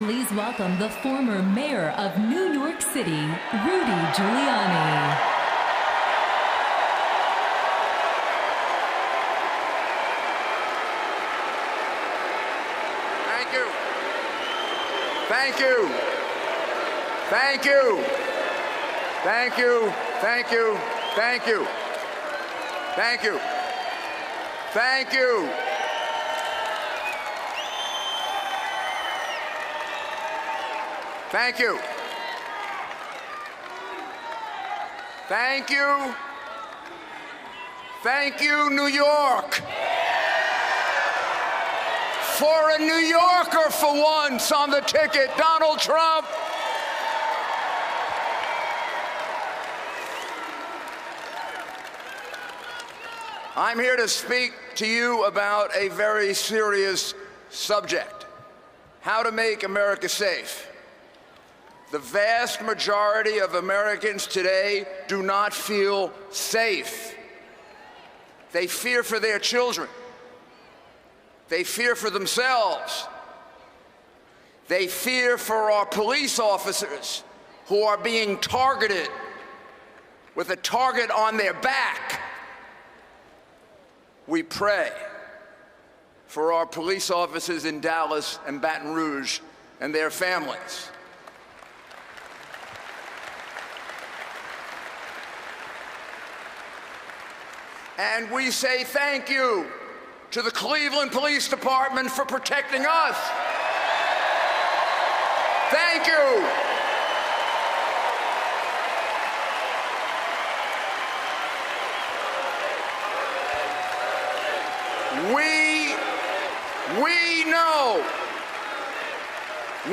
Please welcome the former mayor of New York City, Rudy Giuliani. Thank you. Thank you. Thank you. Thank you. Thank you. Thank you. Thank you. Thank you. Thank you. Thank you. Thank you, New York. For a New Yorker for once on the ticket, Donald Trump. I'm here to speak to you about a very serious subject: how to make America safe. The vast majority of Americans today do not feel safe. They fear for their children. They fear for themselves. They fear for our police officers who are being targeted with a target on their back. We pray for our police officers in Dallas and Baton Rouge and their families. And we say thank you to the Cleveland Police Department for protecting us. Thank you.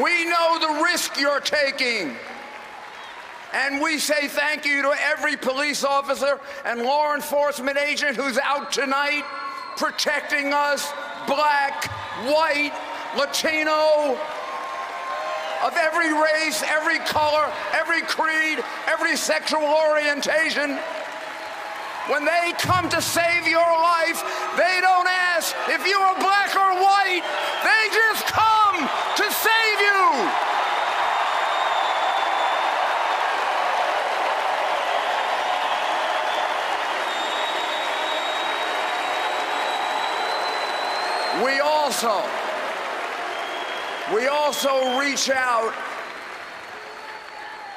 We know the risk you're taking. And we say thank you to every police officer and law enforcement agent who's out tonight protecting us, black, white, Latino, of every race, every color, every creed, every sexual orientation. When they come to save your life, they don't ask if you are black or white. They just come to save you. We also reach out.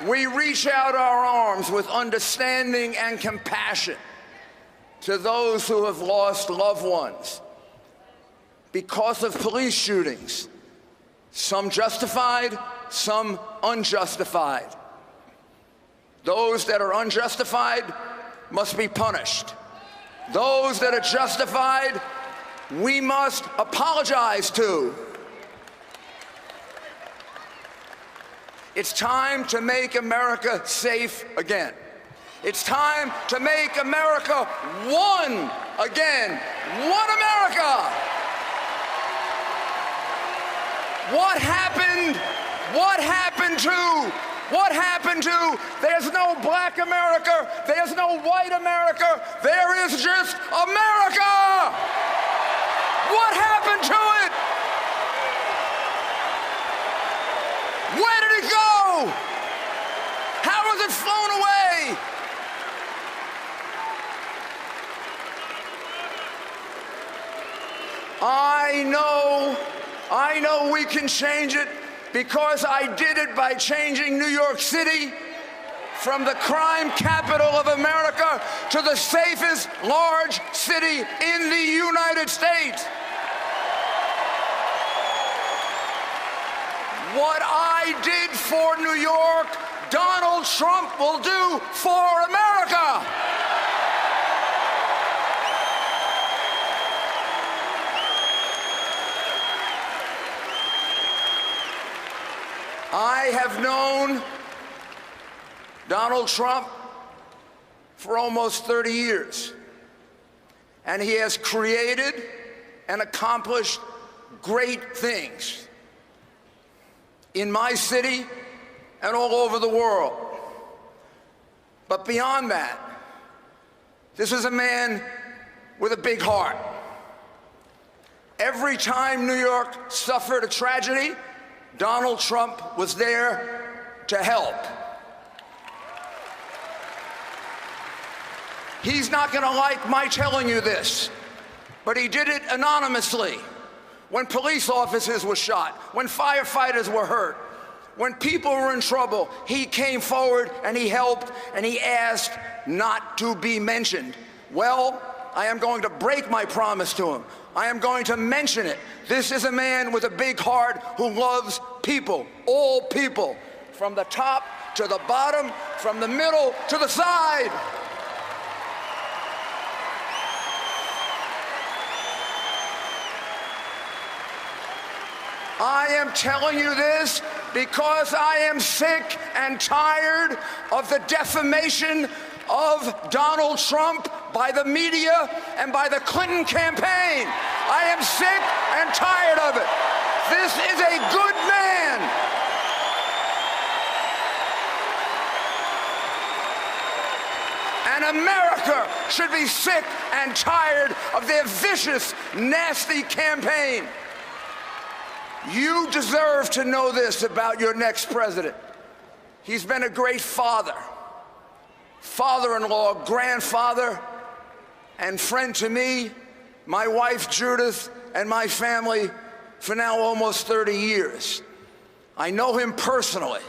We reach out our arms with understanding and compassion to those who have lost loved ones because of police shootings, some justified, some unjustified. Those that are unjustified must be punished. Those that are justified, we must apologize to. It's time to make America safe again. It's time to make America one again. One America. What happened to there's no black America, there's no white America, there is just America. What happened to it? Where did it go? How was it flown away? I know we can change it because I did it by changing New York City from the crime capital of America to the safest large city in the United States. What I did for New York, Donald Trump will do for America. I have known Donald Trump for almost 30 years, and he has created and accomplished great things in my city and all over the world. But beyond that, this is a man with a big heart. Every time New York suffered a tragedy, Donald Trump was there to help. He's not going to like my telling you this, but he did it anonymously. When police officers were shot, when firefighters were hurt, when people were in trouble, he came forward and he helped and he asked not to be mentioned. Well, I am going to break my promise to him. I am going to mention it. This is a man with a big heart who loves people, all people, from the top to the bottom, from the middle to the side. I am telling you this because I am sick and tired of the defamation of Donald Trump by the media and by the Clinton campaign. I am sick and tired of it. This is a good man. And America should be sick and tired of their vicious, nasty campaign. You deserve to know this about your next president. He's been a great father, father-in-law, grandfather, and friend to me, my wife Judith, and my family for now almost 30 years. I know him personally,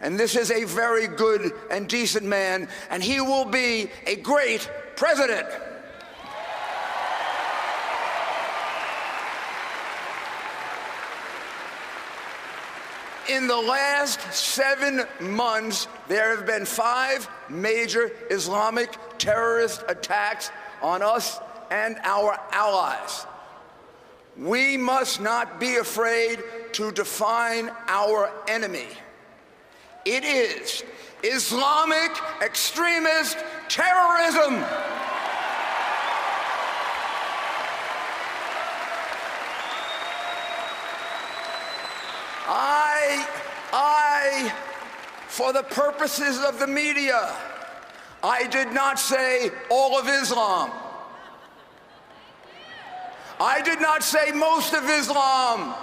and this is a very good and decent man, and he will be a great president. In the last 7 months, there have been 5 major Islamic terrorist attacks on us and our allies. We must not be afraid to define our enemy. It is Islamic extremist terrorism. For the purposes of the media, I did not say all of Islam. I did not say most of Islam.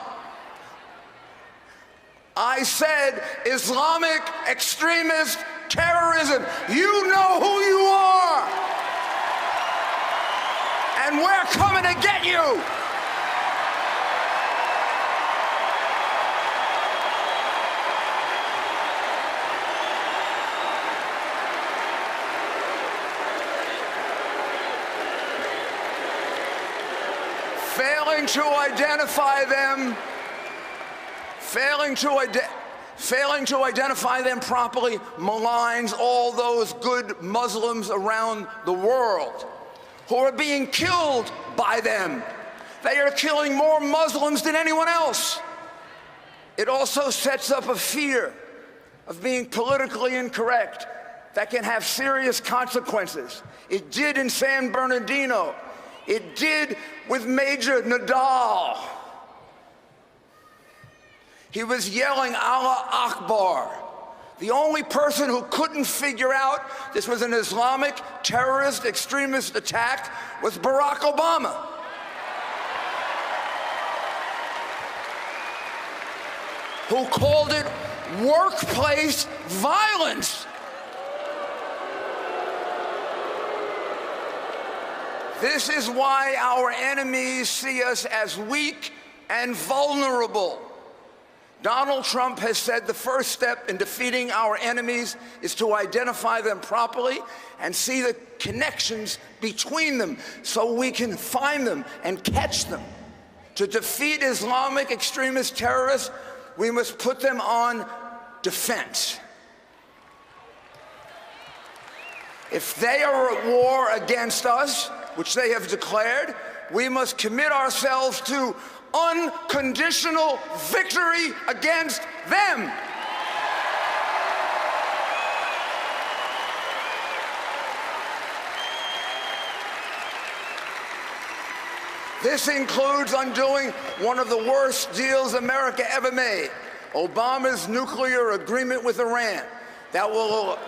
I said Islamic extremist terrorism. You know who you are. And we're coming to get you. Failing to identify them properly maligns all those good Muslims around the world who are being killed by them. They are killing more Muslims than anyone else. It also sets up a fear of being politically incorrect that can have serious consequences. It did in San Bernardino. It did with Major Nadal. He was yelling Allah Akbar. The only person who couldn't figure out this was an Islamic terrorist extremist attack was Barack Obama. Who called it workplace violence. This is why our enemies see us as weak and vulnerable. Donald Trump has said the first step in defeating our enemies is to identify them properly and see the connections between them so we can find them and catch them. To defeat Islamic extremist terrorists, we must put them on defense. If they are at war against us, which they have declared, we must commit ourselves to unconditional victory against them. This includes undoing one of the worst deals America ever made, Obama's nuclear agreement with Iran, that will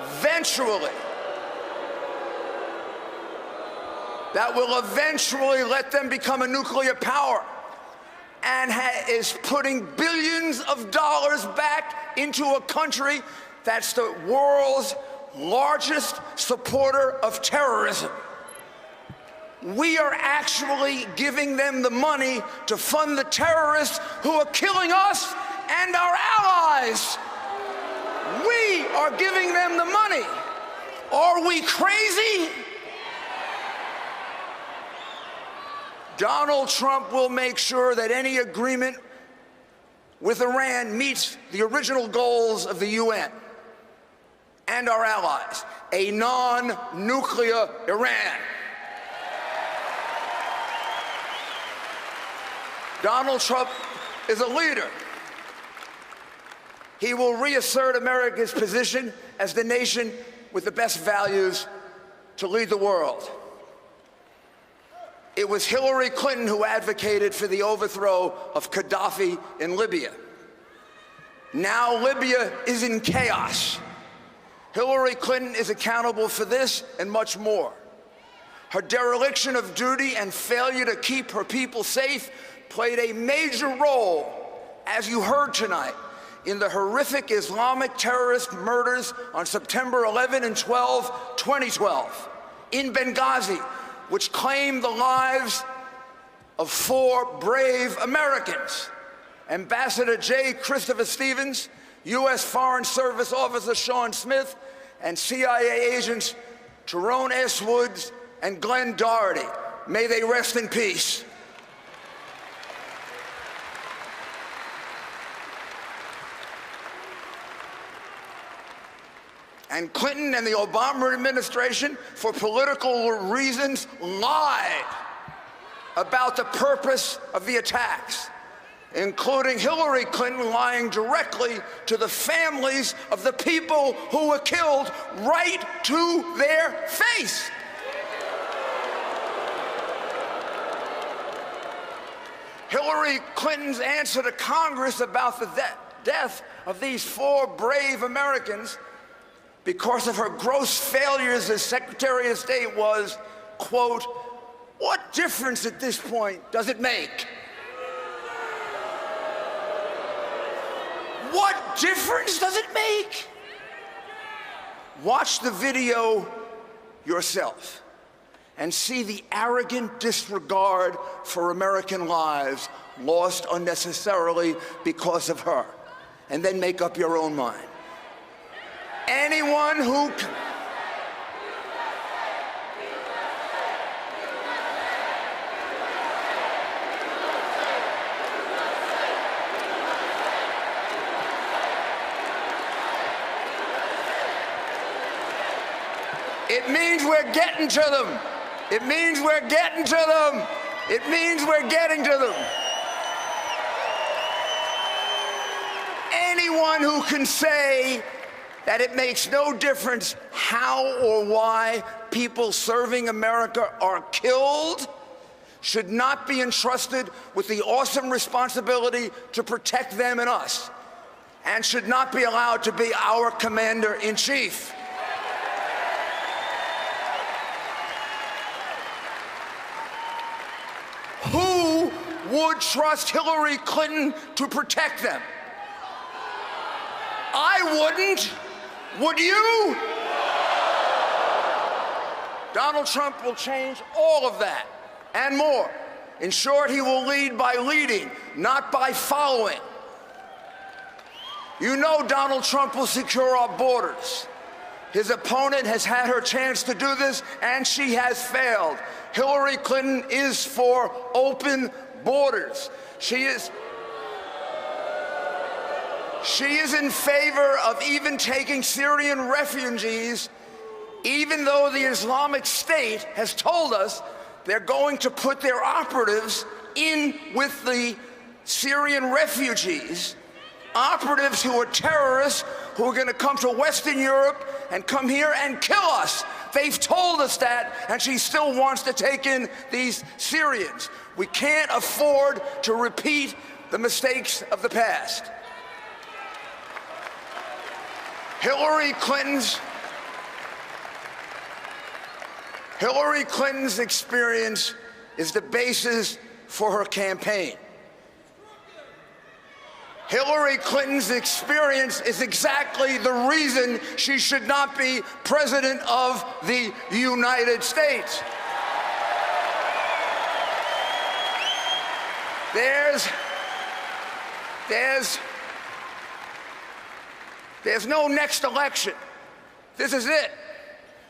eventually let them become a nuclear power. and is putting billions of dollars back into a country that's the world's largest supporter of terrorism. We are actually giving them the money to fund the terrorists who are killing us and our allies. We are giving them the money. Are we crazy? Donald Trump will make sure that any agreement with Iran meets the original goals of the UN and our allies, a non-nuclear Iran. Donald Trump is a leader. He will reassert America's position as the nation with the best values to lead the world. It was Hillary Clinton who advocated for the overthrow of Gaddafi in Libya. Now Libya is in chaos. Hillary Clinton is accountable for this and much more. Her dereliction of duty and failure to keep her people safe played a major role, as you heard tonight, in the horrific Islamic terrorist murders on September 11 and 12, 2012, in Benghazi, which claimed the lives of 4 brave Americans: Ambassador J. Christopher Stevens, U.S. Foreign Service Officer Sean Smith, and CIA agents Tyrone S. Woods and Glenn Doherty. May they rest in peace. And Clinton and the Obama administration, for political reasons, lied about the purpose of the attacks, including Hillary Clinton lying directly to the families of the people who were killed right to their face. Hillary Clinton's answer to Congress about the death of these 4 brave Americans, because of her gross failures as Secretary of State, was, quote, "What difference at this point does it make?" What difference does it make? Watch the video yourself and see the arrogant disregard for American lives lost unnecessarily because of her, and then make up your own mind. Anyone who it means we're getting to them. It means we're getting to them. It means we're getting to them. Anyone who can say that it makes no difference how or why people serving America are killed should not be entrusted with the awesome responsibility to protect them and us, and should not be allowed to be our commander-in-chief. Who would trust Hillary Clinton to protect them? I wouldn't. Would you? Donald Trump will change all of that and more. In short, he will lead by leading, not by following. You know Donald Trump will secure our borders. His opponent has had her chance to do this, and she has failed. Hillary Clinton is for open borders. She is in favor of even taking Syrian refugees, even though the Islamic State has told us they're going to put their operatives in with the Syrian refugees, operatives who are terrorists, who are going to come to Western Europe and come here and kill us. They've told us that, and she still wants to take in these Syrians. We can't afford to repeat the mistakes of the past. Hillary Clinton's experience is the basis for her campaign. Hillary Clinton's experience is exactly the reason she should not be president of the United States. There's no next election. This is it.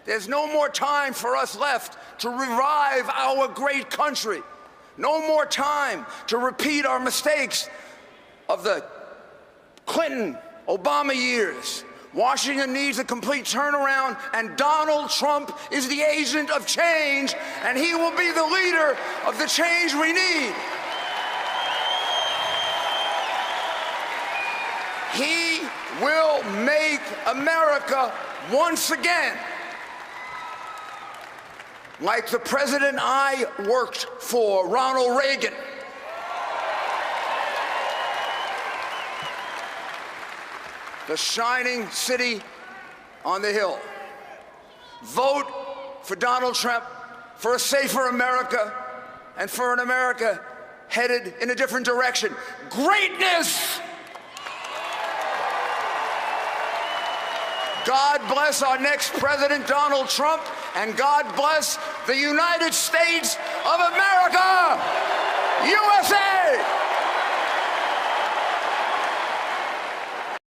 There's no more time for us left to revive our great country. No more time to repeat our mistakes of the Clinton-Obama years. Washington needs a complete turnaround, and Donald Trump is the agent of change, and he will be the leader of the change we need. He will make America once again like the president I worked for, Ronald Reagan. The shining city on the hill. Vote for Donald Trump, for a safer America, and for an America headed in a different direction. Greatness! God bless our next president, Donald Trump, and God bless the United States of America, USA!